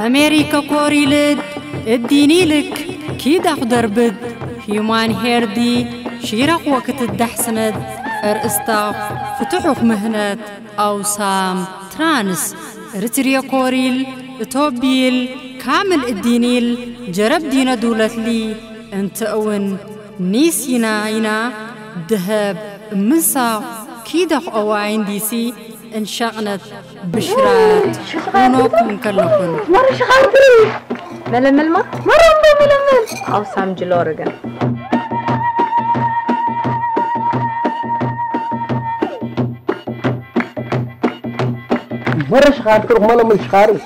أمريكا كوريلد الديني لك كيد أقدر بد هيومان هيردي شيرق وقت الدحسند أرستاف فتحوك مهنة أوسام ترانس رتريا كوريل توبيل كامل الدينيل جرب دينا دولت لي انت أون نيسينا عينا دهب مسا كيدق أواعين ديسي انشغنت بشرات ونوكم كلكم مرة شغالتي ململ مرة ململ أوسام جلورجا مرة شخارتك ململ شخارك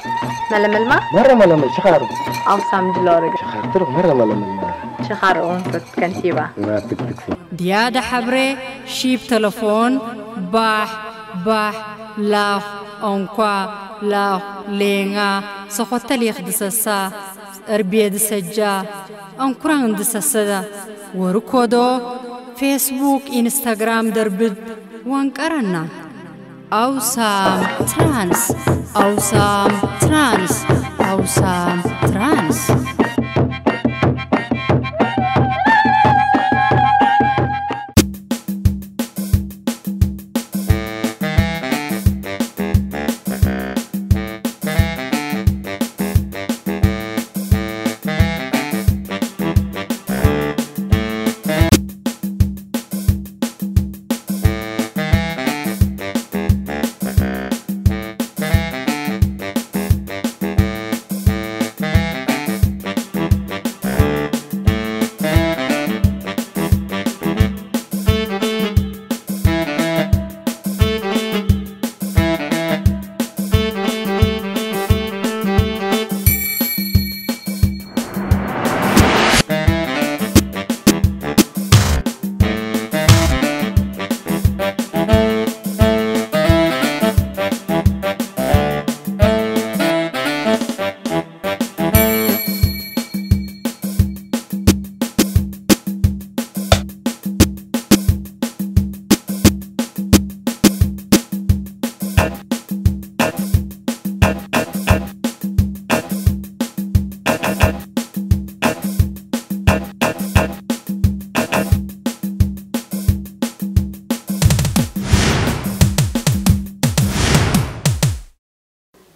ململ مرة ململ شخارك أوسام جلورجا شخارتك مرة ململ شخار أونفت كنتيبة ما تكتك ديادة حبري شيب تلفون باح لاف أنقوا لاف لينا سخوت ليخ دسسا أربية دسجا أنقران دسسدا وركودو فيسبوك إنستغرام دربد وانقرنا أوسام ترانس أوسام ترانس أوسام ترانس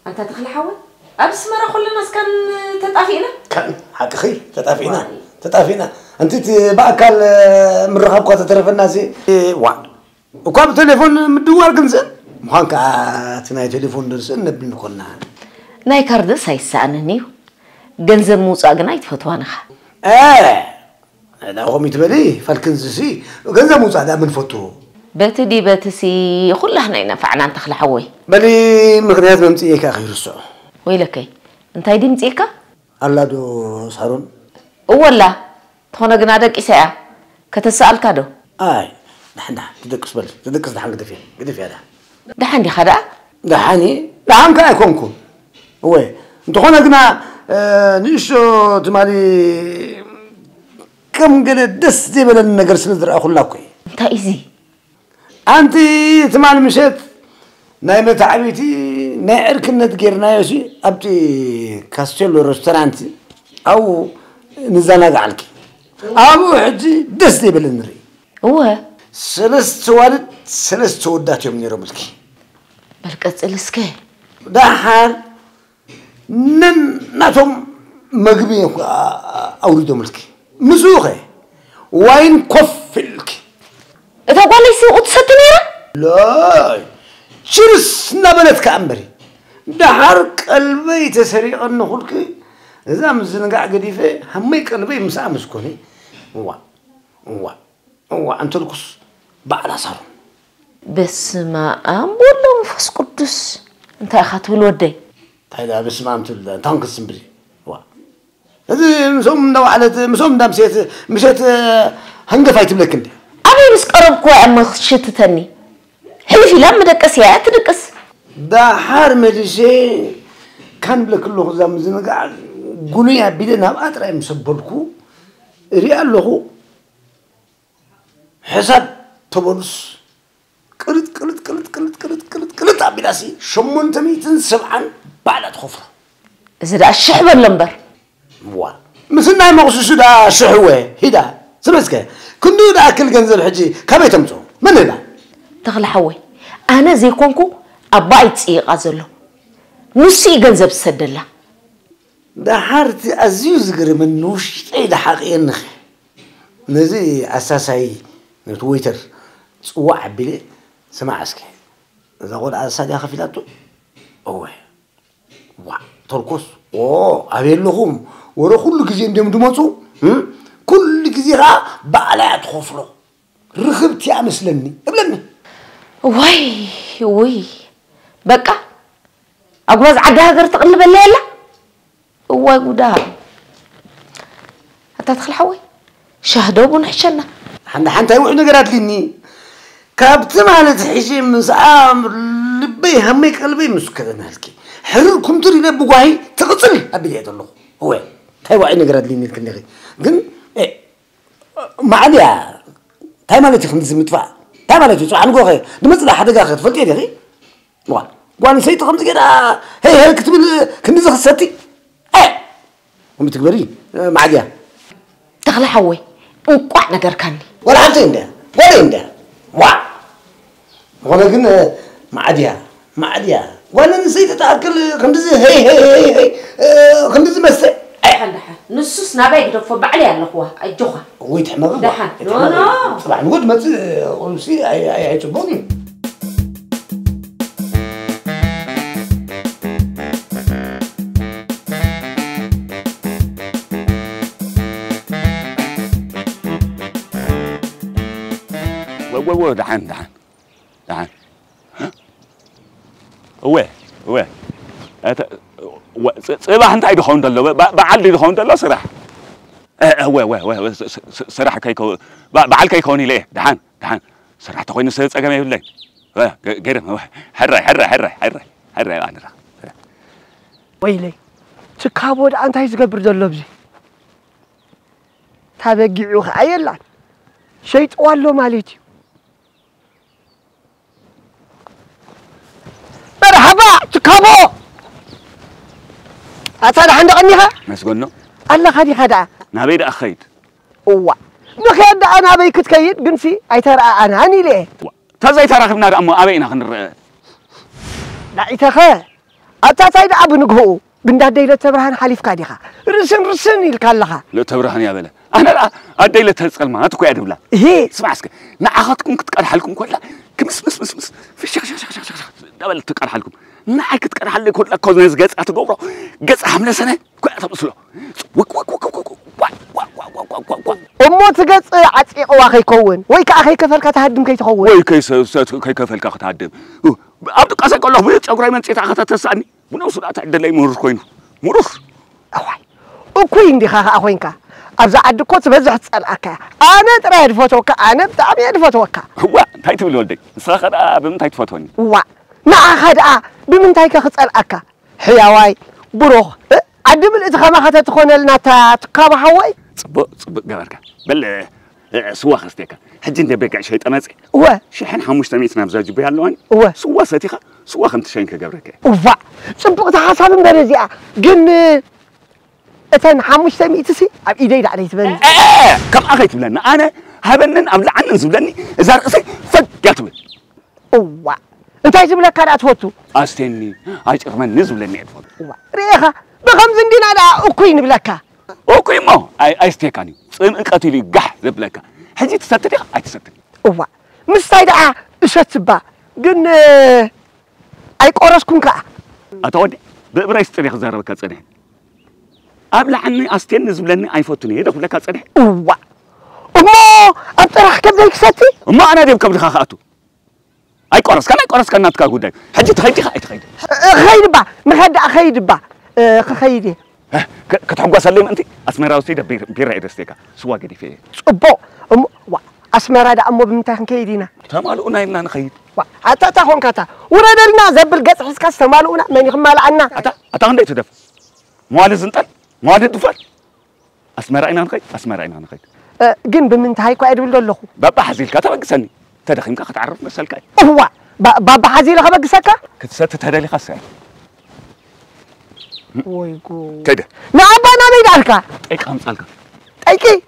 أنت تخلي حول؟ أبس مرة كلنا كان تتقافينا؟ كان حق خير تتقافينا أنت بأكل من رخابك تترف الناس وان وكاب تليفون مدوار كنزن مخانك تناي تليفون دنسن نبني كنا ناي كاردس هيسأنني جنزب موسى جنايت فتوانخ لا هو متبلي فالكنزسي جنزب موسى ده من فتو بتدي بتسي كلنا ينفعنا أنت تخلي حوي بلي مغنيات ممتيك أخي رسول ويلكي أنت هيدي متيكا؟ الله دو صارون ولا تهونا جنادك إساءة كتسأل كادو نحن تدكس دحان قد فيها ده حندي خدا؟ دحاني دحان كا يكونكم هو انتو خونا قنا نيشو تمالي كم قلت دس دي بلا نقر سندر أخو لاكوي أنت إيزي أنت تمالي مشيت نايمة تعبيتي نايرك النتقيرنا يوسي أبتي كاستيلو رستورانتي أو نزانا قعلكي أبو حجي دس دي بلا نري هو سلست والد سلست ودات يوم نيرو ملكي بركز الاسكي دحار ناتهم مقبي أوريدو ملكي مسوخي وين كفلك إذا قال لي سوء تستنيرا؟ لا شرس نبلت كأمبري دحار قلبي تسريع النخلك إذا مزنقع قديفة همي قلبي مساء مسكوني هو أنت لكس بعد صار بس ما أمبولو مفس قدس أنت أخذت الودي هذا بس ما أمتل تانكس سمبري هذا مسوم نوعلة مسوم دام مشيت هنقفايت بلك أنت أبي بس قرب كوا عم خشتتني حلفي لما دقس يا تدقس ده حار مدرسة كان بلك الله زم زنقع قولي بدنا ما أترى مسبلكو ريال له حساب تبرس كلت عبدالسي شمون تميتن سبعا بعد خفرة إذا الشحب اللمبر وا مسنا مغشوش دا شحوه هدا سمسك كندو دا أكل جنزل حجي كم تمتو من هنا تغلى حوي أنا زي كونكو أبايت إيه غازلو نسي جنزب سدلا ده حارتي أزيوز غير من نوش أي ده حقيقي نخ نزي أساسي نتويتر تسوع بلي سمع أسكي إذا قول أساسي أخاف لاتو أوه وا تركوس أبي لهم ورا كل كذي ندم دماتو كل كذي را بعلات خفلو رخبت يا مسلني قبلني وي بقى أقوز عدها غير تقلب الليلة وقودها هتدخل حوي شاهدوا بنحشنا حنت هاي وحنا قرات ليني كابت مالت حشي من سعام لبي همي قلبي مسكر نالكي حرر كنتر إلى بقاهي تقتل أبي يد الله هو هاي وحنا قرات ليني الكنغي قن ما عليها هاي مالت خمس مدفع هاي مالت يسوع عنقو غير دمت حدا قاخد فلتي يا أخي وأنا سيد خمس كده هي كتب كنيزة خساتي هم تكبرين ما عليها تغلى حوي وقع نجار كاني ولا حتى عنده ولا عنده وأنا قلنا ما عاديها وأنا نسيت أتأكل خمسة هي خمسة بس حلها نص نبي يدفع بعلي على الأخوة الجوخة ويتحمق دحن لا طبعا نقول ما تقولسي أي تبوني دحن هو صباح انت عيد خون دلو بعلي خون دلو صراحه هو صراحه كيكو بعل كيكوني ليه دحن صراحه تخوين صقم يبلي غير حري انا ويلي تكابود انت هي زغبر دلو بزي تابغيو خايلا شيط والو مالتي مرحبا تكابو أتانا عند غنيها مسجونو الله خدي خدع نبيد أخيد أوه نخيد أنا أبي كتكيد قنسي أي ترى أنا هني ليه تزاي ترى خبنا أمو أبينا خنر لا إتخا أتايد أبو نجهو بندا ديلة تبرهن حليف كاديها رسن يلكالها لا تبرهن يا بلا أنا أديلة تسأل ما تكوي أدبلا هي اسمع اسك نعاقتكم كتقال حالكم كلها كمس في شخ دبل تقال حالكم نعاك تقال حالك كلها كوزنز جت أتجبره جت حملة سنة كوي أتبصله وك أمو تجت عتي أخي كون ويك أخي كفل كتهدم كي تخون ويك كي كفل كتهدم أبدو قاسك الله بيت أقرأ من تيت عخت تسأني ونوصل أتعدل لي مرور كوينه مرور أوي وكوين دي خا أخوينك أبزع عدكوت بزح تسألك أنا ترى الفوتوكا أنا بتعمي الفوتوكا هو تايت بالولدك ساخد بمن تايت فوتوني وا نأخذ بمن تايك تسألك حياواي بروح عدم الإدخام حتى تكون لنا تكاب حواي صبق جبرك بل سوا خستيك حجي انت بك شيء تنازع وا شحن حمش تميت نبزاج بيالوان وا سوا ستيخه سوا خمت شينك جبرك وا صبق تحسب برزيا جن أتن حمش تميت سي أب إيدي عليه تبني كم أخيت بلنا أنا هبنن أبلع عنن زبلني إذا رقصي فجأت وا أنت يجيب لك كارت فوتو أستني عايز كمان نزل لني أدفع ريخة بخمس دينار أكوين بلكها أوكي ما أي استيكاني قتيلي جح زبلكها حجي تستدي أي تستدي وا مستعد شتبا جن أي قرص كونكا أتودي ببرايس تريخ زاربك تصنع أبلع عني أستني نزل لني أي فوتني هذا كلك تصنع وا أما أطرح كذا ستي ما أنا ديم كم خاطو أي قرص كان ناتكا قدام حجي تخيدي خيدبا مخد خيدبا خيدي كتحقوا سلم أنت أسمع راوسي بير إدستيكا سوا قدي فيه أبو أسمع هذا أمو بمتاخن كيدينا تمالونا إننا نخيد حتى تاخون كاتا وردلنا زبل قص حسكاس تمالونا من يخمال عنا أتا عندي تدف موالد زنطل موالد دفل أسمع رأينا نخيد جن بمنتهاي كويد ولا لخو بابا حزيل كاتب قسني تدخين كا تعرف مسالك هو بابا حزيل خبق سكا كتسات تهدى لي خاصة ويقول كده نعبانا ميدالك ايك خمسالك ايكي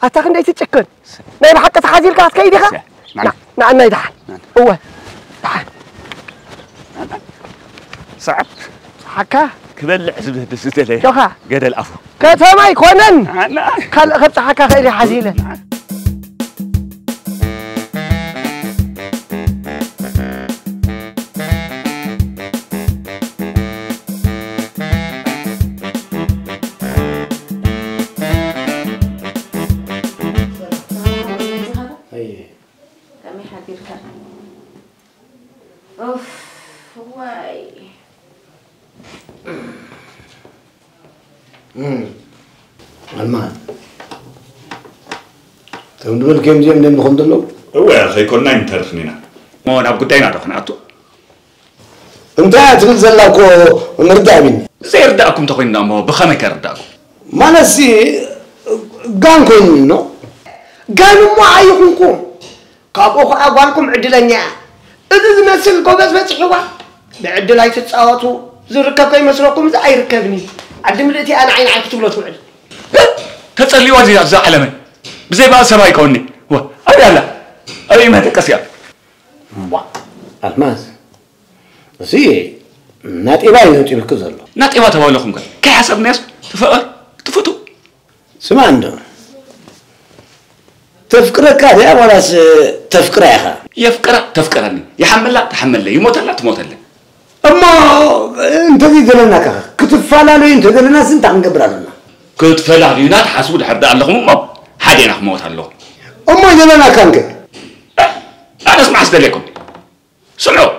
أتاك ندي تتشكل نايم حتى تحازيل كاس كيدي خا نعم نايدح هو تعال صعب حكا كبل عزبه دستله دوخا قدل عفو كتما يكونن لا خبت حكا خيري حزيله المال تقول كم جيم من خندلو هو يا اخي كنا نترفنينا مو انا قدينا دخناتو انت تنزل لكو نرجع مني زي رداكم تخوينا مو بخمه كرداكم ما نسي غانكم نو قالوا ما عيقنكم كابوخ أقوالكم عدلنيا إذا زمسل قوبس بتحوا بعدل هاي تتصاوتوا زركب كي مسروكم زي يركبني عدم لقيتي أنا عين عكتب له توعد تتصلي وزي أجزاء علمي بزي بقى سباي كوني هو أبي لا أبي ما تكسيا الماس سي ناتي باي ناتي بالكزر ناتي ما تبغى لكم كي حسب ناس تفقر تفوتوا سمع عنده تفكرك هذا ولا تفكره يا أخي يفكر تفكرني يحمل لا تحمل لي يموت لا تموت لي أما أنت ذي دلنا كذا كتفعل لي أنت دلنا سنت عن قبر لنا كتفعل لي نات حسود حد اللهم ما حد ينخموت الله أما دلنا كان كذا أنا اسمع استليكم سمعوا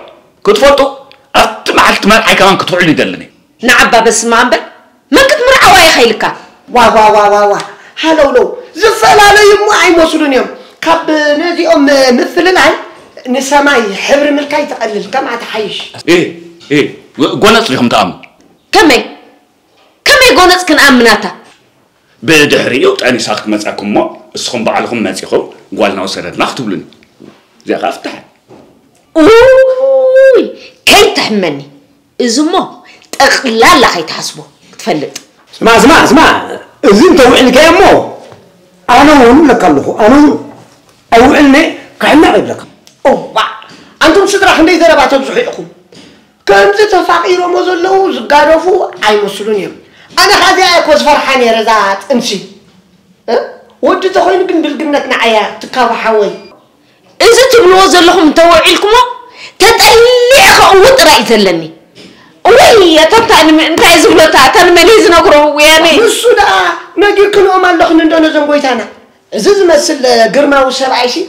كتفوتوا أتمعلت ما حي كمان كتفعل لي دلني نعبا بس ما عم ما كنت مرعوا يا خيلك وا هلو لو زفل علي ما عي مسؤولين يوم كاب نادي مثل العين نسماي حبر ملكاي تقلل كم عتحيش إيه قلت لهم تأمن كمي قونس كن أمناتا بدحريو تاني ساخت مساكم ما اسخم بعلكم مسيخو قالنا وسردنا اختبلني زي غافتح اوي كي تحمني ازمو تقلال لخي تحسبو تفلت اسمع إذن توعلك يا مو أنا هون لك الله أنا أوعلني كحنا غير لك أوه أنتم صدرا حندي ذربات بزحيكم كم تفاقير ومزلو زقارفو أي مسؤولين يوم أنا هذه أكوز فرحاني رزات امشي ودي تخوين كن بالجنة نعيا تكاو حوي إذا تبلو زلهم توعيلكم تتقلي خوت رأي زلني وي يا تبت أنت عايز بلوتا تاني مليز نقرأ يعني السودا نجي كلهم الله خندنا زنقويتنا زز مثل قرما وسبعيشي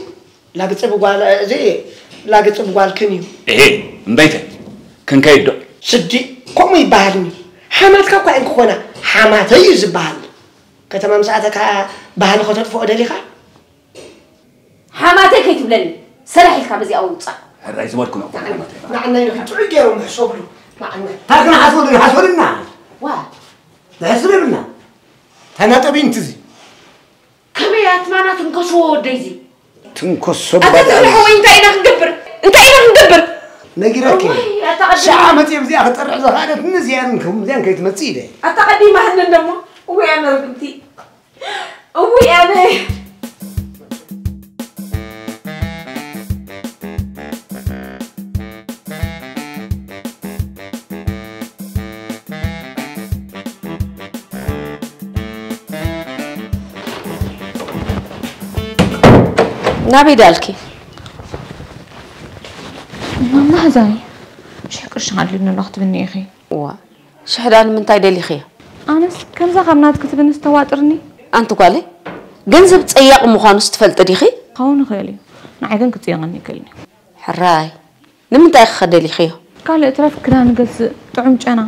لا قصبوا قال زي لا قصبوا قال كنيو مبيته كن كيدو سدي قوم يبهرني حماتك كو إنك خونا حماتي يزبهل كتمام ساعتك بهل خطر فوق دليخا حماتك كي تبلني سرحي الكابزي أو تصع الرئيس مالكم نعنا يحطوا يجيروا محسوب له نعنا هاكنا حسولنا واه لا يسربنا أنا تبي انتزي كميات معنا تنكسو دايزي تنكسو أتتبلحوا انت اينا نقبر نجيرك شعامتي بزي أخطر زخارة نزيانكم زين كي تمسيله أتقدي ما هن النمو ويانا رقمتي ويانا نبي دالكي ما هزاي مش حكرش على اللي ناخذ مني اخي وا شحدان من تاي دلي خيا انس كم زغمنات كتب نستواطرني انت قالي ገንዘብ ጽያቅ ምዃኑ ስትፈልጥ ዲኺ ካውን ኸሊ ንዓገን ክትየغني ከልኒ ሕራይ ንምንታይ ክኸደሊ ኺዮ ካልእ ትረፍ ክዳን ገዝ ጥዑም ጨና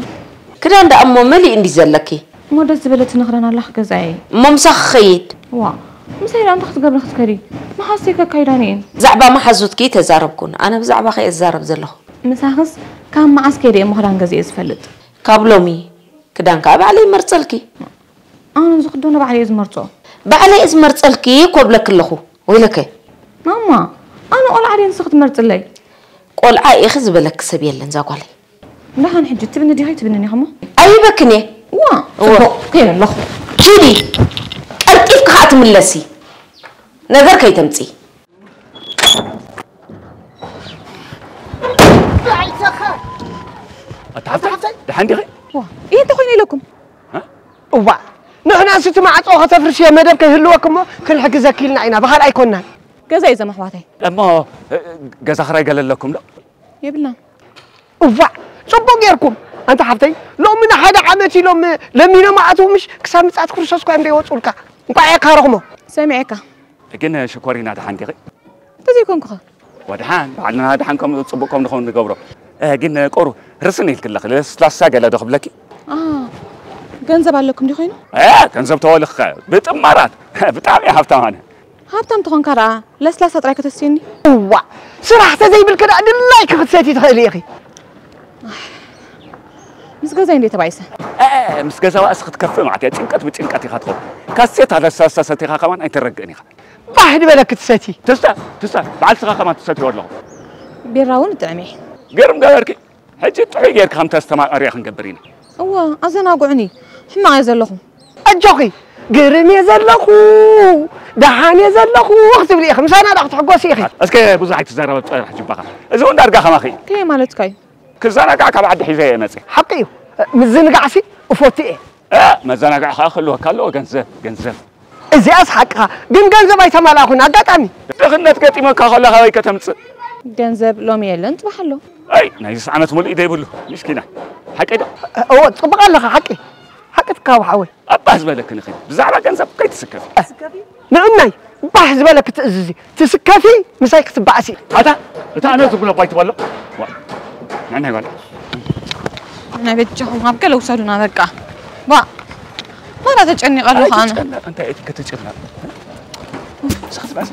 ክዳን ዳእሞ መሊእ እንዲ ዘለኪ እሞ ደስ ዝበለት ንኽረና ኣላኽ ገዛይ እሞ ምሳኽ ኸይድ ዋ ምሳይዳ እንተ ክትገብሪ ክትከዲ መሓሰይከ ካይዳኒእን ዛዕባ ማሓዙትኪ ተዛረብኩን ኣነ ብዛዕባ ኸ እዛረብ ዘለኹ ምሳኽስ ካብ መዓስ ከይደ እሞ ክዳን ገዚአ ዝፈልጥ ካብ ሎሚ ክዳን ካብ ባዕለይ መርፀልኪ ኣነ ዝኽደኖ ባዕለይ ዝመርፆ بعلي إزمر تلكي قبلك اللخو ويلك ماما أنا قول علي نسخت مرتلي قول عاي خذ بالك سبيل لنزاق علي لا هنحج تبني دي هاي تبني خمو أي أيبكني وا كين الله جدي أركيف كهات ملسي نظر كي تمتي أتعرف دحين دقي وا إيه تخوني لكم وا نحن ست مع أخو تفرش يا مدام كهلوكم كل حق زكيلنا عينا بخال أيكوننا كذا إذا ما حواتي أما جزا خراي قال لكم لا يبلنا وا صبوا غيركم أنت حفتي لو من حدا عمتي لمينا ما عتومش كسام ساعات كرسوس كان بيوصلك نقع كارغمو سامعك لكن شكورينا دحين دقي تزيكم كخ ودحان بعدنا دحانكم تصبكم نخون نقبرو جن قرو رسني الكل لا ساقة لا دخل لك ገንዘብ አለኩም ዲኾይኑ ገንዘብ ተወልኸ ብጥማራት ብጣዕሚ ሃብታም ኣነ ሃብታም ትኾን ከራ ለስላሳ ጥራይ ከተስይኒ ዋ ስራሕ ተዘይብል ከዳ ድላይ ክትሰቲ ትኽእል ኢኺ ምስ ገዛይ እንዴት ተባይሰ ምስ ገዛ ዋእስ ክትከፍእ ማለት እያ ጭንቀት ብጭንቀት ኢኻ ትኾን ካሴት ለስላሳ ሰቲኻ ከማን ኣይትረግእን ኢኻ ባህ ድበለ ክትሰቲ ትስታ በዓል ስኻ ከማን ትሰትዮ ኣለኹ ቢራ እውን ጥዕሚ ገርም ገበርኪ ሕጂ ጥዑይ ጌርካ ከም ተስተማቐሪ ክንገብር ኢና እዋ ኣዘናጉዕኒ ሕማቕ እየ ዘለኹ أجوكي قرني زلخو دهاني زلخو وقت بلي أخي مسانا داخل تحقوسي أخي أسكي بوزعي تزارب حجب بقى إذا وين دارقا خماخي كي مالتكاي كزانا قاعك بعد حزايا مسي حقيقي مزنق عسي وفوتي مزانا قاعك خلوها كله جنزب إزي أسحقها قن جنزب أي تمالاخونا قاطعني دخلنا تقطي ما كخلها هاي كتمص ገንዘብ ሎሚ የለን ትባሓሎ أي نايس عمت مول إيدي بلو مسكينة حكي ده هو تطبق لها حقي تكاو حوي أباز بالك نخي بزعرة جنزب كي تسكفي نعناي باحز بالك تأززي تسكفي مسايك تبعسي أتا أنا زبون بايت والله نعم يقول أنا بيتجهم هبك لو صاروا نذكر ما لا تجني قالوا أنا أنت إيتك تجني سخت بس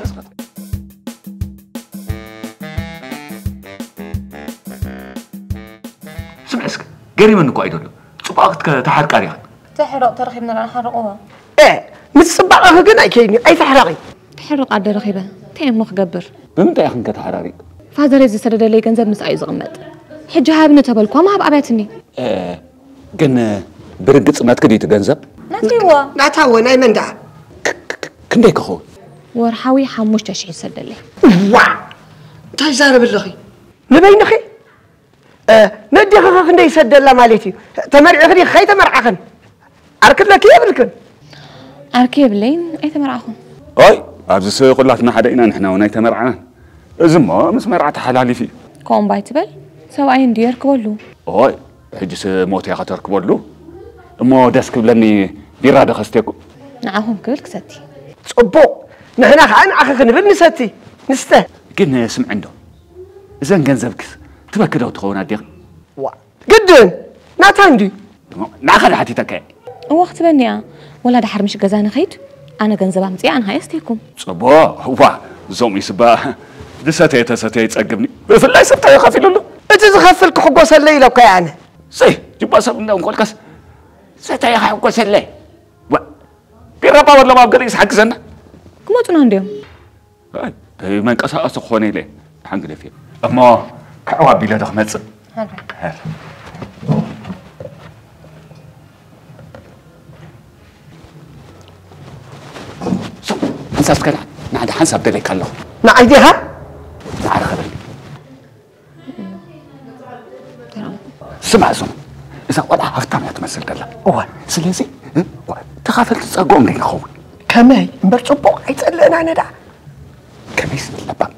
سمعسك قري منك وايد له صباغتك تحرق عليها تحرق ترخيبنا نحرقوها متصبع أخذنا أكيد أي تحرقي تحرق على رخيبة تيم مخجبر بمتى يا أخي أنت تحرقي فهذا رزق سرد لي جنزب مسعي زغمت حجها بنتبلكوا ما بعباتني كن برقص ما تكدي تجنزب لا تهوى ناي من دع كنديك أخو ورحاوي حموش تشعي سرد لي واه تاي زارب اللخي نبين أخي ندي خخ ندي سد الله مالتي تمرع خدي خي تمرع خن أركب لك يا بلكن أركب لين أي تمرع خن أي أبز سوي يقول لك نحن حدينا نحن وناي تمرعنا زما مس مرعت حلالي فيه كون بايتبل سواء ديار كبلو أي حجس موت يا خاطر كبلو مو دسك بلني بيراد خستيكو نعهم كل كستي صبو نحن خان أخ نبل نستي نسته كنا اسم عنده إذا جنزبك تبى كده وتخون هديك وا جدا ناتاندي ناخذ حتيتك وقت بنيا ولا ده حرمش جزانا خيط أنا جنزبها مزي أنا هايستيكم صبا هو زومي سبا دساتي تساتي تسقبني في الله سبتا يخافي له أنت تخفلك حقوس الليل وكيانه سي جبا سبنا ونقول كاس ستا يا حقوس الليل وا بيربا ولا ما بقدر يسحق زنا كم تون عندهم هاي ما انقصا اسخوني ليه حنق فيه اما كعوا بلا دخمت هلا حنساب كده نعد حنساب دليك الله نعيدها تعال خبرني سمع إذا ولا هفتم يا تمثل دلا سلازي تخافل تسقوم لي خوي كماي مرصبو عيصلنا ندا كميس لبا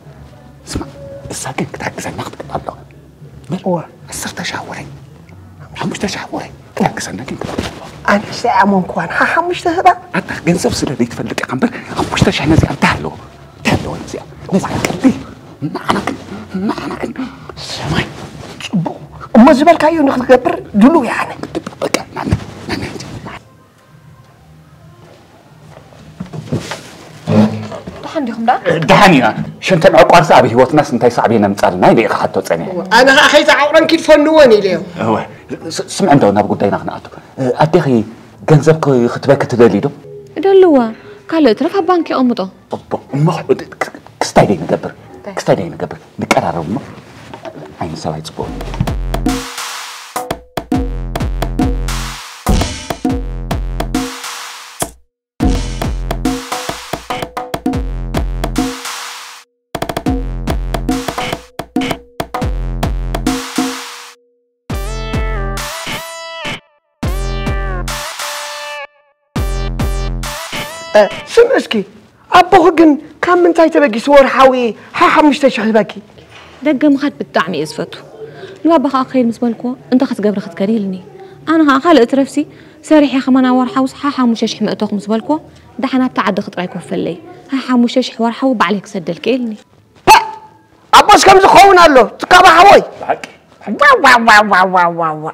اسمع الساكن كتحجز النقد الله هو السر تشاوري مش تشاوري تحجز النقد أنا سأمون كوان مش تهبا أنت جنسب سلالي تفلت قنبر مش تشحن زي تهلو نزي كلي معنا سماي أما زبال كايو نخبر دلو يعني بقى معنا دحنديهم لا دحانيا شنتن عقار صعبي هو ناس انتي صعبين نمصالنا يلي حتى تصني أنا أخي تعورن كيف فنوني اليوم هو سمع عندنا بقدينا خناقته أدخي جنزبك ختبك تدليدو دلوا قالوا ترى في بنك أمضى ما كستايدي نقبر نقرر ما عين سواي تصبو سمسكي أبوه جن كم من تاي تبقي صور حاوي حمش تشحذ باكي دقة مخات بالطعم يزفتو لو أبغى أخيل مسبالكو أنت خد قبل خد كريلني أنا خالق ترفسي سارح يا خمانا ورحوس حمش أشح مقتوخ مسبالكو ده حنا بتعد خط رايكو فلي حمش أشح ورحو بعليك سدل كيلني أبوس كم زخون الله تكابا حوي واو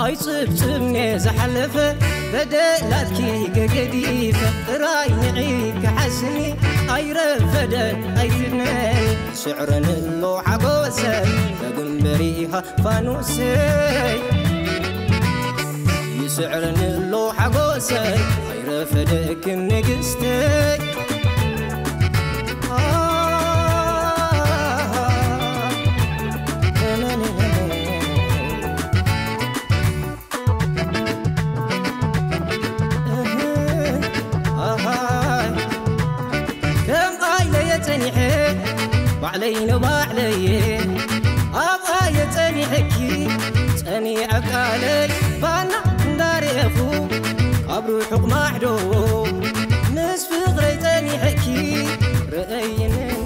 أي صبني زحلفة بدلاتك قديفة راي نعيك حسني أي رفدة أي تنين شعر اللوحة قوسة تقنبريها فانوسي يسعر اللوحة قوسة أي رفدة كم نقستي بعلينا بعلي أبغى يتني حكي تني عقالي بانا داري أفو قبر حكم محدو نسف غريتني حكي رأينا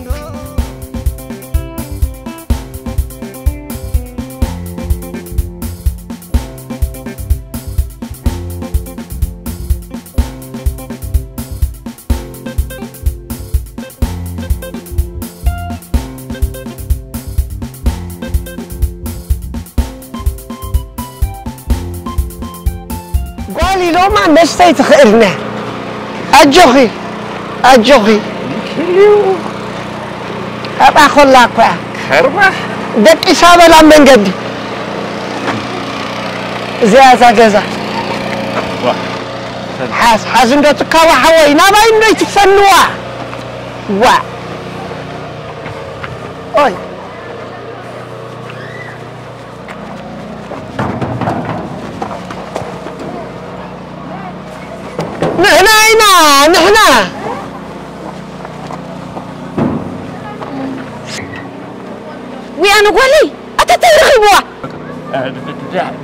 لو ما نستيت خيرنا أجوخي أبا خلاك بقى خربة دك إصابة لمن قدي زيادة جزا حاس إنه تكاوى حوي نابا إنه يتفنوا أوي نحنا ويانا قولي أتترخي بوا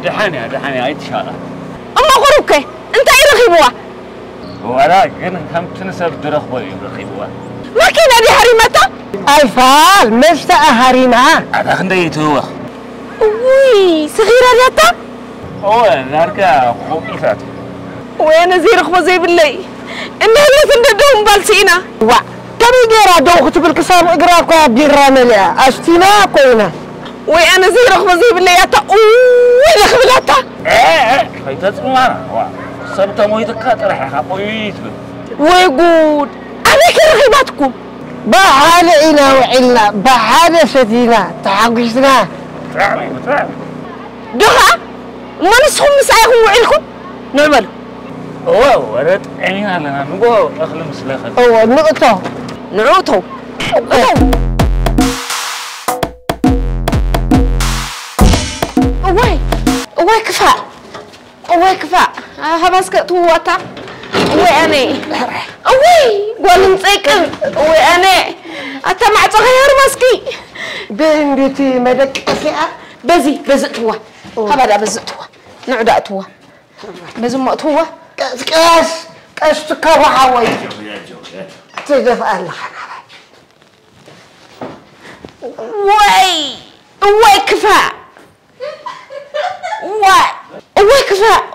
دحاني هاي تشارة أما غروكي أنت أي رخي بوا ولكن كم تنسب درخبوي رخي بوا ما كنا دي هريمتا الفال مشتا هريمة هذا خنديت هو وي صغيرة رياتا هو ناركا خبيثات ويانا زي رخبة زي باللي إنها اللي تنددهم بالسينا كم يجرى دوخ تبل كسام إقراكوا بالراملة أشتنا كوينا وأنا زي رخبة زي باللي ياتا وين خبلاتا خيتات معنا سبت مويتك راح خبيث ويقول أنا كرهيباتكم بحال إنا وعنا بحال ستينا تحقشنا تعمي دها ما نسهم مسايهم وعلكم نعمل ورد عينينا لنا نقول أخلي مسلخة نعوتو أواي كفاء هباسك توتا وأنا أواي قول نسيكن وأنا أتمع صغير مسكي بنتي مدك أسيئة بزتوا هبدا بزتوا نعدأتوا بزمتوا كاس تكرها وي تدف الله وي كفاء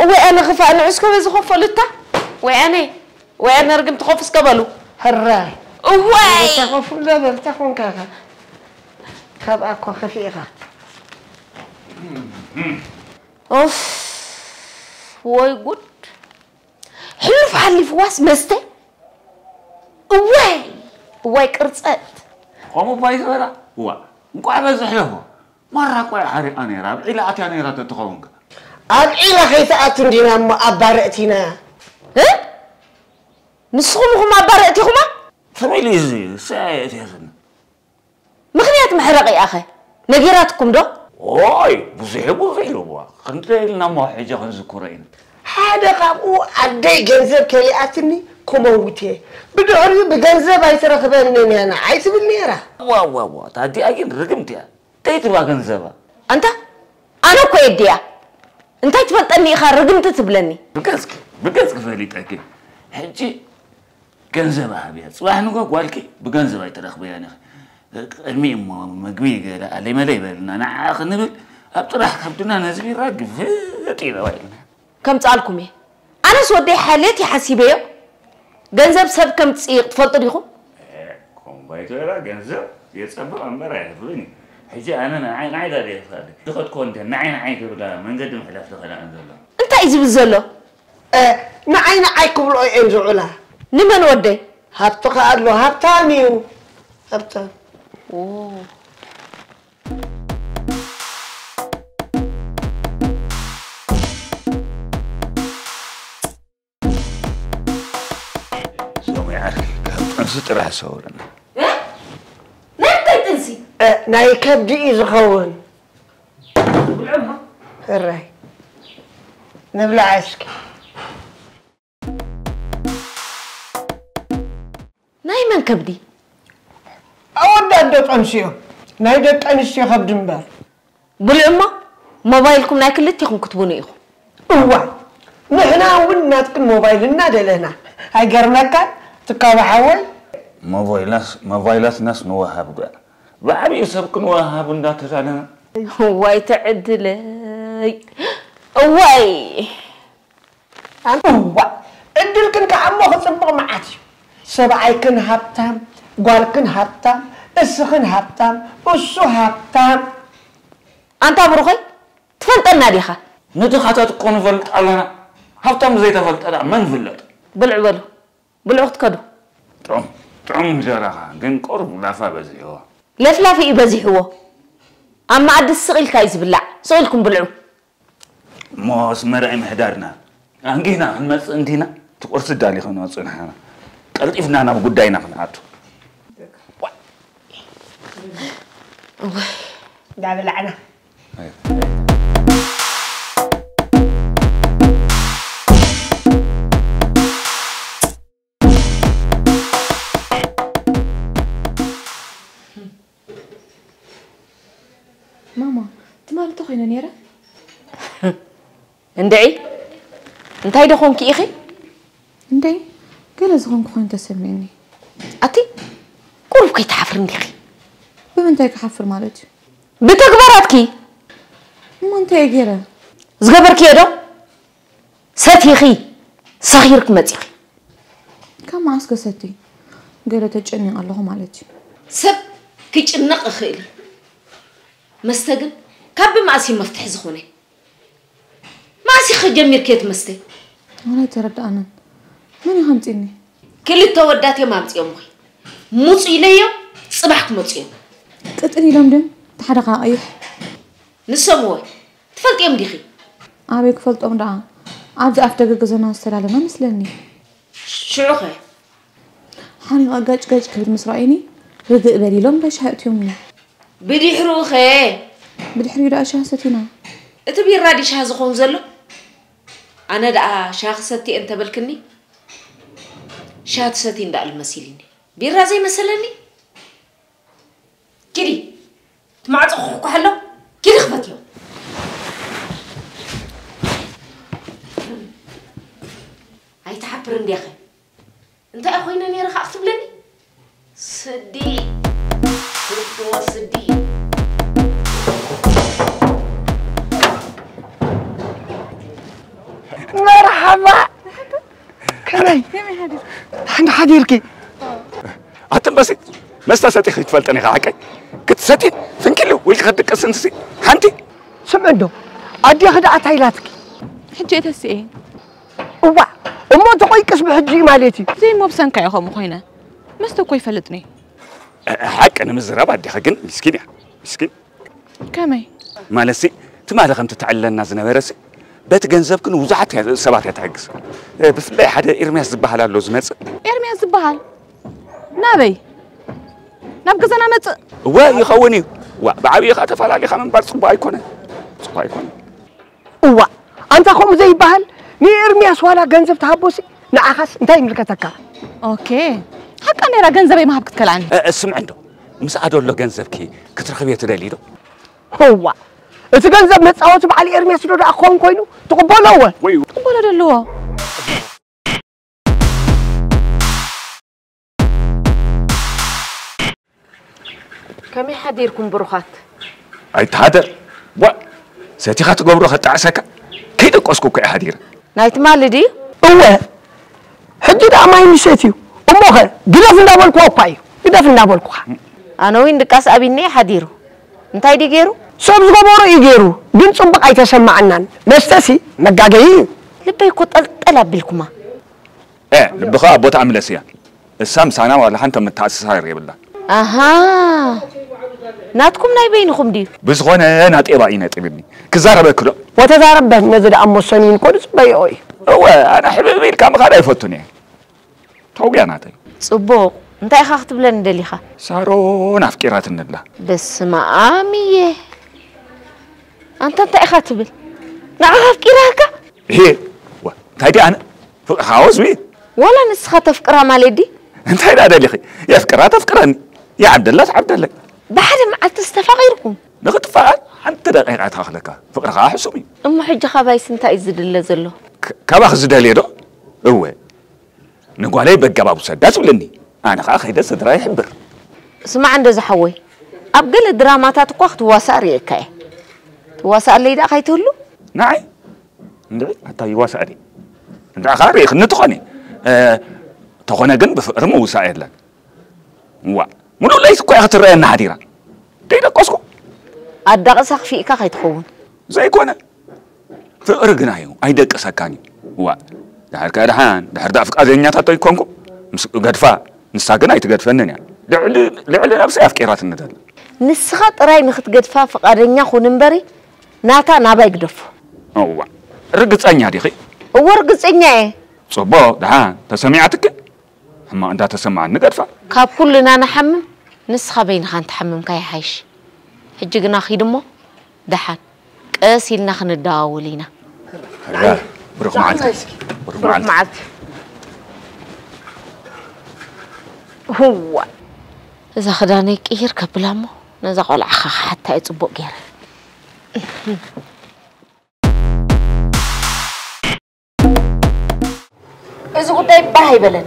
وي أنا خفاء أنا عسكو بيز خوف لتا وي أنا رقمت خوف اسكبلو هراي وي تخوف لا تخون كذا خبأكو خفيفة أوف وي قد حلف حلف واس مستي وي كرصت قوموا بايز ولا هو مقعد زحله مرة قوي حري أنا راب إلى أتي أنا رات تخونك إلى خيثات دينا ما أبارتنا نسخهم أبارتهما ثميلي زي سايت يا زلمة مخنيات محرق يا أخي نجيراتكم دو أوي بزحبوا غيروا خنتي لنا ما حاجة خنذكرين حدا قابو عدي جنزب كلياتني كوموتي بدوري بجنزب هيتركبني انا عايز بالنيره وا تادي اجين رقمتي تيتبا جنزبا انت انا كويديا انت تفطني خرجمت تبلني بقصك فليتك حجي جنزبها بيا صباح نقول قالكي بجنزب هيتركب يعني الميم مقوي قال علي ما ليبلنا انا اخ نبل ابطرح كبدنا نزبي راقف طيبه وين كم تعالكم ايه انا سودي حالتي حسيبيه جنزب سب كم تصيق تفلط ليكم كم بايتورا جنزب يتصبر امبر يعرفوني حجي انا عين عيد عليه فادي تاخذ كونت نعين كبلا من قدم خلاف دخل انزل انت ايزي بزلو نعين عيكم لو ينزعوا نمن ودي هبتك قالوا هبتاميو هبتام اوه سترح صورنا نبقى تنسي ناي كبدي يزخون بالعمها الراي نبلع عسك ناي من كبدي أود أن تنسيه ناي دت أنسي خبد مبار بالعمة موبايلكم ناي كلتيكم كتبوني إخو هو نحنا ونات موبايل النادي لنا هاي قرنك تقابع حول موبايلات ناس نوهب بقى بعبي يسبق نوهب ونذاكر علينا واي تعدلي واي هو ادل كنت عمو خصبق معاتي سبعي كن هبتام قال كن هبتام اسخن هبتام اسو هبتام انت ابروخي تفلطنا ديخا ندخات تكون فلط علينا هبتام زي تفلط انا من فلط بالعبلو بالوقت كدو طعم جراها كن قرب لافا بزي هو لافلافي يبزي هو اما عد السقيل كايز بالله سقيلكم بلعو موس مرعي محدارنا انجينا نمص انتينا تقرص دالي خنا صنحنا قلطفنا انا بغداينا خناتو دا بلعنا ماما تمال تخينا نيرة اندعي انتي دخونك اخي اندعي قال زغونك خوين تسمعني اتي قولوا كي تحفرني اخي بمن تايك حفر مالتي بتكبراتكي ما انت يا جيرة زغبرك يا دو ساتي اخي صغيرك متيخي كم عسكر ستي قال تجني الله مالتي سب كيجنق اخي مستقل كاب ماسي مفتح زخوني ماسي خجمير كيت مستي ولا ترد انا من يهمتني كل التودات يا مامتي امي موص اليو صباحك موصي قطري لمدم تحرقا ايح نسموي تفلط يم ديخي ابيك فلط ام دا عاد افتك غزنا استلالنا مسلني شروخه حاني اجاج جاج كبد مسرائيني رغ بالي لهم باش هاتيومني بدحروخه بدحري دا شاستينا اتبي رادي شازخون زلو انا دا شاخستي انت بلكني شات ستين دا المسيليني بيرا زي مسلني كيري تمعت اخوك حلو كيري خفتيو هاي تحبرن دي اخي انت اخوينا ني رخ اكتب لني سدي سدي مرحبا كناي عند حديركي أتم بس ستي خيط فلتني غاكي كنت ستي فنكلو ويلك خدك أسنسي حنتي سمعندو أدي خدعة عيلاتك حجي تسي ايه وبا وما تقوي كسب حجي مالتي زي مو بسنكا يا خو مخينا مستو يفلتني حق أنا مزراب أدي خاكن مسكين يا مسكين كمي مالسي تمالك أنت تعلنا زنبرسي بيت جنزبكن وزعت سبعة يتعجز بفلاي حدا إرمياس زبحال على لوزمات إرمياس زبحال نبي نبقى زنا مت واي خوني وبعبي خاتفال علي خمن بار صباي كونه وا أنت خم زي بحال ني إرمياس ولا جنزب تهبوسي نعخس انتي ملكتك اوكي حقا نرى جنزبي ما هبكت كلعني اسمع عنده مساعدة له جنزبكي كترخبيه تدليله هو اتجنزب متصاوت بعلي إرمياس لو أخوان كوينو تقبله وي تقبله دلوه كمي حديركم بروخات أي تهدر سيتي خاطر قبره خط عسكا كيد قسكو كي حدير نايت مالدي هو حدد أماي نسيتيو أموها قدف ندابلكو أبايو قدف ندابلكو أنا وين دكاس أبيني حديرو انتاي دي غيرو سوبز قبره يغيرو بين صبق أي تسمعنان نستسي نقاقين لبي كنت ألبلكما لبخا أبوت عمل سيا السام سانا ولا حنت متأسس هاي ريب الله أها ناتكم نايبينكم دي بس غوانا نات إباينا تبني كزارة بكرة وتزارب به نزل أمو السنين كودس بيوي هو أنا حبيبي الكام غادا يفوتوني توقع ناتي صبوق انت اخا اختب لنا دليخه سارو نافكيرات النلا بس ما آمية انت اخا تبل نافكيرك هي تايدي أنا خاوز بي ولا نسخة تفكرها مالدي انت هيدا دليخي يا فكرها تفكرني يا عبد الله بعد ما تستفقيركم نغتفاعل حتى دقيقة تاخلك فقرها حسومي أم حجة خبايس انت يزد اللي زلو كباخ زدالي دو هو نقولي بقباب سداس ولني أنا خاخي دس دراي حبر اسمع عند زحوي أبقل الدرامات وقت واساري كاي واسار لي دا خيتولو نعم ندري حتى يواساري انت خاري خن تخوني تخوني جن بفقر مو وسائل لك منو ليس كوي خطر أنا حديرة تيدا قصكو أدقسخ فيك خيتخون زي كونا فقر جنايو أيدك سكاني دحر كارحان دحر دافك أذنيا تطي كونكو قدفا نساقنا يتقدفنني لعل نفسي أفكيرات الندل نسخات راي نخت قدفا فقارنيا خوننبري ناتا نابا يقدفو رقص أنيا ديخي ورقص أنيا صبو دحان تسميعتك هم أنت تسمع النقدفا كاب كلنا نحمم نسخة بين خان تحمم كاي حيش حجقنا خيدمو دحان قاسيلنا خنداولينا بروح معلتي هو إذا خداني كير كبلامو نزا قول عخا حتى يصبق غير إذا قلت باهي بلن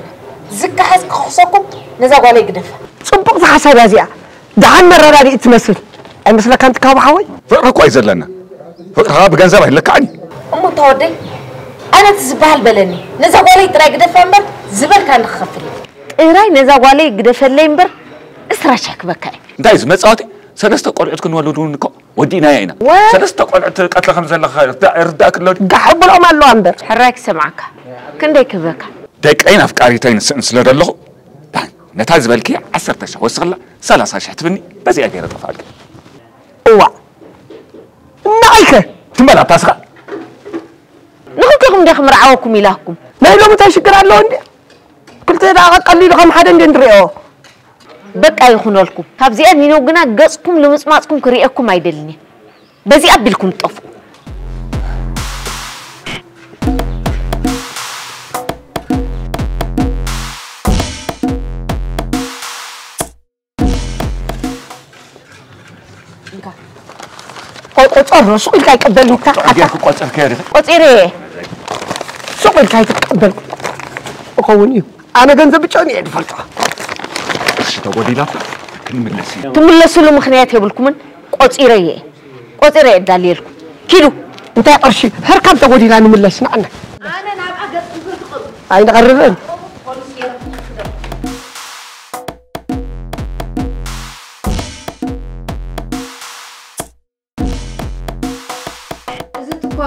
زكا حسك خصكم نزا قول يقدف صبق حسب هذه دعنا الرادي تمثل أي مثلا كانت كاب حوي فقرا كويس لنا فقرا بجنزبه لك عني أم تودي أنا تزبال بلني نزا قول يترا يقدف أمبر زبل كان خفري إيراي نزا قول يقدف الليمبر اسراشك بكاي دايز مصاتي سلسته قرعت كنولدونكو ودينا ياينا سلسته قرعت قتل خمسه لخير ارداك لو دحبلهم الله أمبر حراك سمعك كنديك بكا دقيقين افكاريتين سلدلخو نتاز بالكي 10 شهر وصل 30 شهر تبني بس يا غير طفاك هو نايك تمبلا تاسخا نخلكم دخم رعاوكم إلهكم ما يلوم تشكر الله عندي قلت إذا قليل لكم حدا ندريو بقى يخونوا لكم كابزي أمينو قنا قصكم لمسمعكم كريئكم عيدلني بزي أبلكم طفو قطر سوق الكاي قبل حتى قطر كده قطيري سوق الكاي تقبل أخوني أنا جنزب بتشاني عند فلتة ايش تقولي لا تملسوا له مخنيات يبلكم قطيري داليلكم كيلو انت يا قرشي هركب تقولي لا نملسنا عنك أنا نابع أي نقربن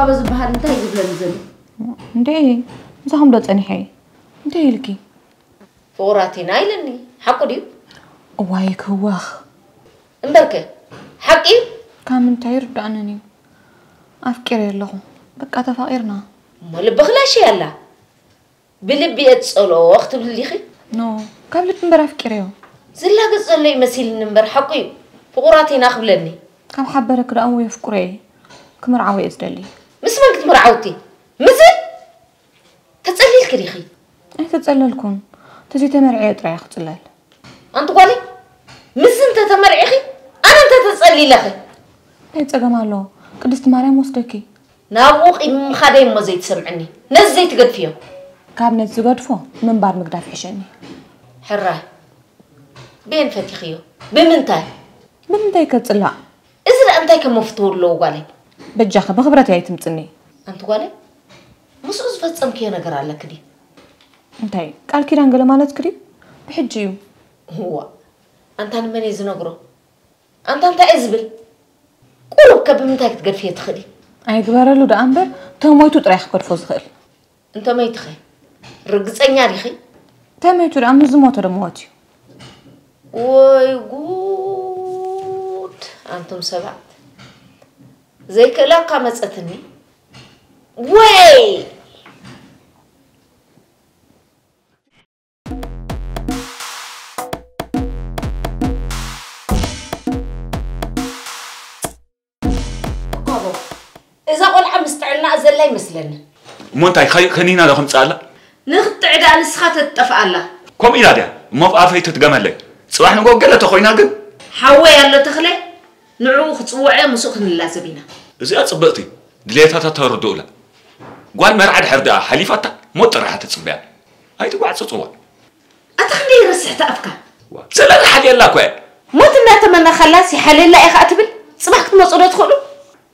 بس بحال انت يجيب لنا زلو انتي زهم دو صنيحي انتي لكي فوراتي نايلني حقو ديو واي كواخ امبركه حقي كام انت يردانني افكر يلهو بقى تفاقيرنا ما لبخلاش يلا بلبي اتصلو وقت بليخي نو قبل تنبر افكريو زلا قصلي مسيل نمبر حقي فوراتي ناخبلني كم حبرك رأوي فكري كمرعوي ازدلي مسمنك مرعوتي مزل كري خي أي تتسللكم تزي تمرعي أطرع يختلال أنت قولي مس أنت تمرعي خي أنا أنت تسألي لخي أي تسأقم الله قدست مريم وصدكي نابوق إن مخادين ما زيت سمعني نز زيت قد فيه كابنت زقد فو من بار مقداف حشاني حراه بين فتيخيو بمنتاي كتطلع إذا أنتي كمفتور لو قالي بجاخه بخبرتي هي تمصني أنت قالي مسوس فتصم كي نغير على كدي انتي قال كيران قال مالت كدي بحجيو هو أنت أنا مني زنقرو أنت إزبل قولوا كبمنتاي تقدر فيه تخلي أي قبارلو دا أمبر تمويتو طريح قرفو زخل أنت ما يتخي رقصني ريخي تمويتو دا أمبر زموتو دموتيو وي قوت أنتم سبعت زي كلا قامتني وي إذا قول مستعلنا أزل لا يمثلنا مونتاي خنينا لهم تعالى نقطع دا نسخة التفعلة كم إلى ده ما بقى تتجمل صباح نقول قلة تخوينا قل حوي يلا تخلي نعوخ تصوعي مسوخن اللازمينا إذا صبقتي دليتها تردولا قال مرعد حردها حليفتها مطر راح تتصبع هاي تقعد تصوع أتخلي رسحت أفكار سلا حد يلا كوي موت ما تمنى خلاص يحلل لا يا أتبل صباحك مصورة تدخلوا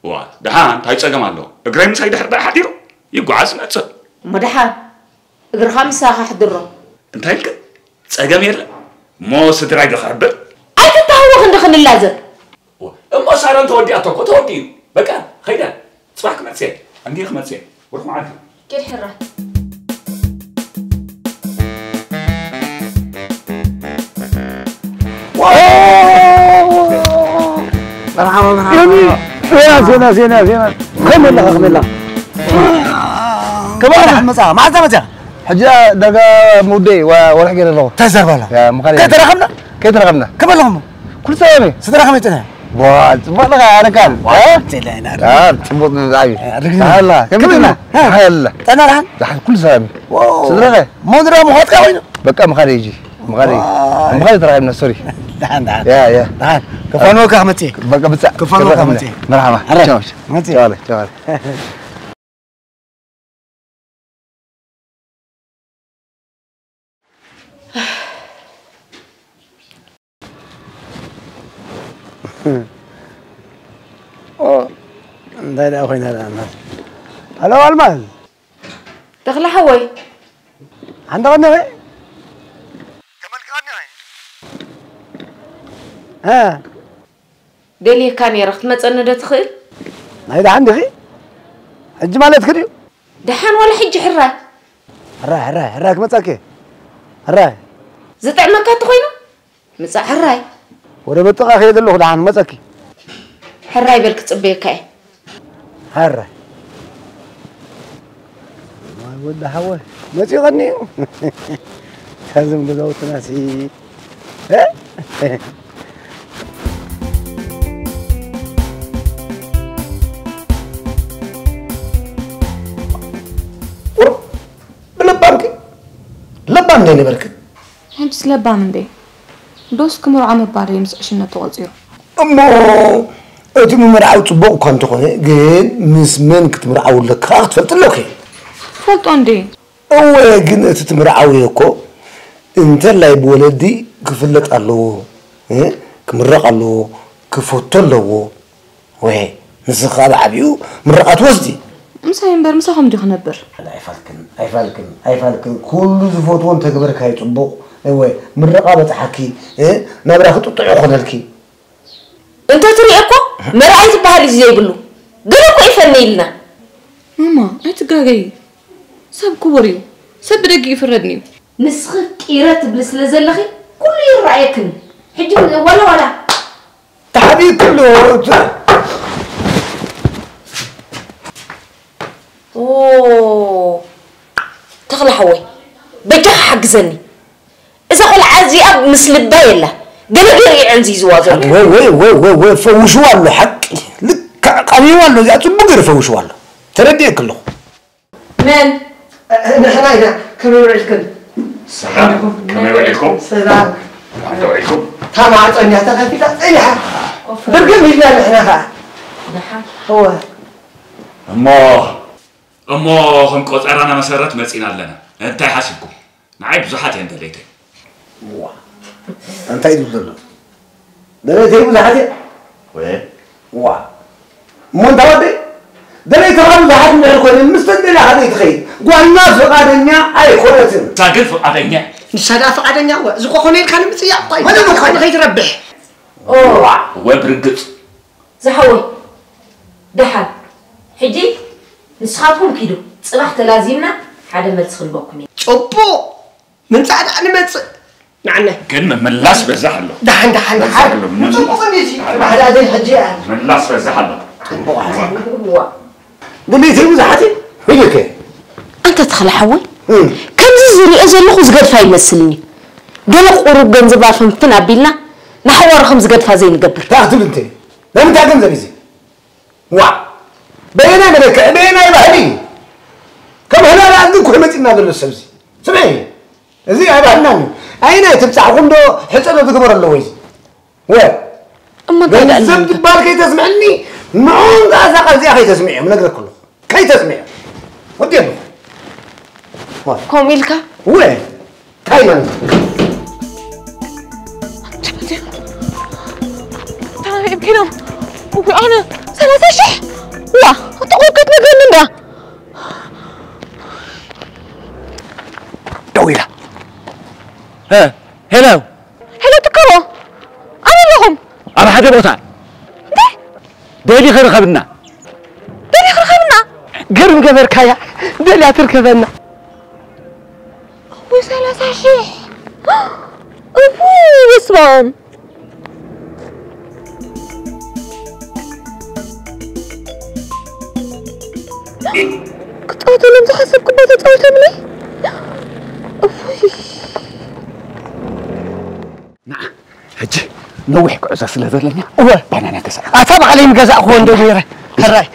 وا دهان هاي تسجم الله أجرين سايد حردا حديرو يقعد نتصل مدحان أجر 5 حدرو أنت هيك تسجم يلا مو سترايد خربر أي تتهوى خندخن اللازم أما صار أنت ودي أتوقع تودي بكا خيدا صباحك ما تسير عندي خمس سير وروح معاك كل حرة مرحبا زينة خم الله كمان ما عزمتها حجة دقا مودي ولا حاجة له تزر بلا يا مخالف كيف رقمنا كمان لهم كل سنة 6 رقمتنا والله أنا كان تموت من العبي هلا كملنا هلا أنا لحن كل سنة صدرك ما أدري مخاطك وينه بقى مخارجي مخارج ترى من سوري لحن يا لحن كفانو كهمتي بقى بس كفانو كهمتي مرحبا شوش متي تعال لا أخوينا الآن هلو ألماس دخل حوي عندك غنى كمال غنى ها دلي كان يرخت ما تصند تخيل هيدا عندي خي حج مالت كريو دحان ولا حج حراك متاكي حراي زطع ما كان تخينو مسا حراي ولا بطاقة خيد اللوخ دحان متاكي حراي بالك تصبيك اي حراي ما ود حوي ما تغني لازم تزوج ناسي ها لبام دي نبرك حمس لبام دي دوس كمر عم باري مسعشنا توزيرو امو اتي مرعاو صبوق كنت خونه جن مسمن كتمرعاو لك راح تفلت لك فلت عندي هو جن تتمرعاو يكو انت لا بولدي كفلت الله كمرق الله كفوت له وي نسخ عبيو مرقات وزدي مساين بر مساهم دي خنبر አይፈልክን كل ዝፎትዎን ተግበርካ ይጽቡቕ ወይ ምረቃ በጽሐኪ ነብራ ክጥጥዑ ኾነልኪ انت تري اكو مرعي تبهل زي يبلو ግን እኮ ይፈነይልና ማማ አትጋገይ ሰብ ኩብሪው ሰብ ደግ ይፍረድኒ ንስኽ ቂረት ብልስ ለዘለኺ ኩሉ ይራየክን ሕጂ ወላ ተሐቢብ ኩሉ اوه تغلى حوي بجح حجزني اذا قل عزي اب مثل بايله قلقري عندي زوازر وي فوشوا له حق لك قوي والله يا تبغى فوشوا له تردي كله من نحن هنا كم يوعدكم سلام كم يوعدكم سلام يوعدكم تمام عطني تغفيت ايها برقم هنا نحن هو أما هم قط أرانا مسارات مسئين لنا أنت حاسبكم معي بزحات عند الليتين أنت يدو دلو دليتين بزحات وين مو أنت ودي دليت رغم بزحات من الكل مستدل هذا يتخيل قوالنا فقادنيا أي خلتين ساقل فقادنيا نسادا فقادنيا زقو خونين كان متسيا طيب ماذا خونين غير ربح وبرقص زحوي دحال حجي نسخاتهم كيدو صباح تلازمنا حدا ملس خلبكم صبو من ساعد انا ملس نعنا كلمة ملاس بزحله دحن صبو فنيتي بعد هذا الحجي ملاس بزحله دليتين بزحاتي هيك انت تدخل حوي كم زري اجل لخو زقد فاي يمسلني قال قروب جنزب فهمتن ابيلنا نحور خمس قد فازين نقبر تاخذوا انت لم تعقم زبيزي بينا ملك بينا يبهني كم هنا لا عندك كل ما تنا ذل السبزي سمعي زي هذا هناني أين تبتعكم دو حتى لو تكبر اللويز وين أما قال الزبد بال كي تسمعني معون ذا قال زي أخي تسمعي من أقدر كله كي تسمعي ودينه كوميلكا وين كايمن طيب كده وأنا 3 لا تقول كنت مجنون ده طويلة هلو تكرو أنا لهم أنا حاجة بوتا ديلي خير خبرنا قرم قبر كايا دلي تركبنا و3 أبوي بسمام قطعت لم تحسب كبات تطوت مني نعم هجي نوح قعزة سلذلني بانانا كسا أتابع عليهم جزاء أخوان دوبيرة هراي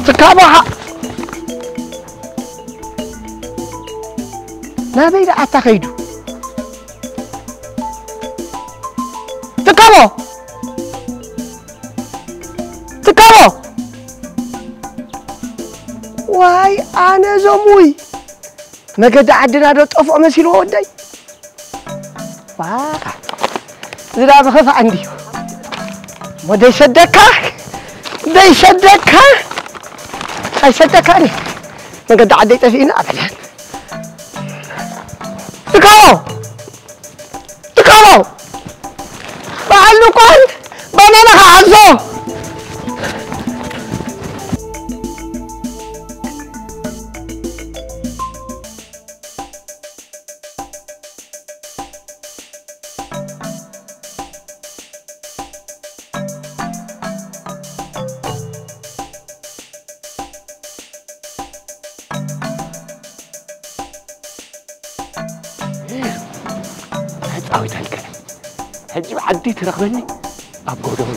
تكابها لا بيد أتخيدو تكابو واي أنا زموي ما قد عدنا دو طفو مسيلو ودي واه زرا بخف عندي ودي شدك هاي صدقني ما قد عديت فينا ابدا تكالو بعلقون بنانا عزو هجي بعدي ترغبني أبغى أقول